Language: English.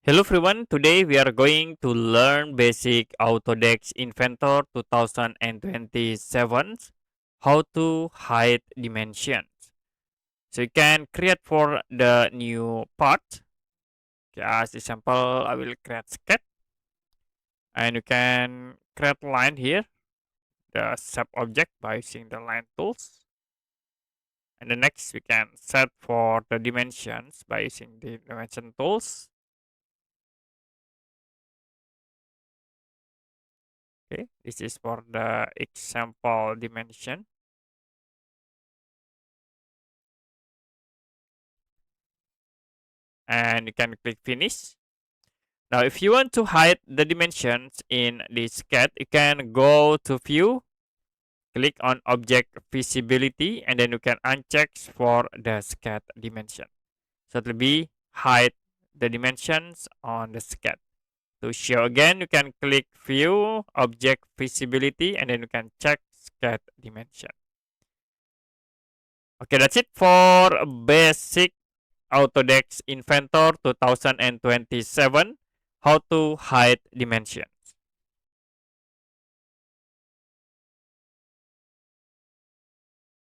Hello everyone, today we are going to learn basic Autodesk Inventor 2027, how to hide dimensions. So you can create for the new part. Okay, as example, I will create sketch and you can create line here, the sub object by using the line tools. And the next we can set for the dimensions by using the dimension tools. Okay, this is for the example dimension. And you can click finish. Now, if you want to hide the dimensions in this sketch, you can go to view, click on object visibility, and then you can uncheck for the sketch dimension. So it will be hide the dimensions on the sketch. To show again, you can click view, object visibility, and then you can check sketch dimension. Okay, that's it for basic Autodesk Inventor 2027, how to hide dimension.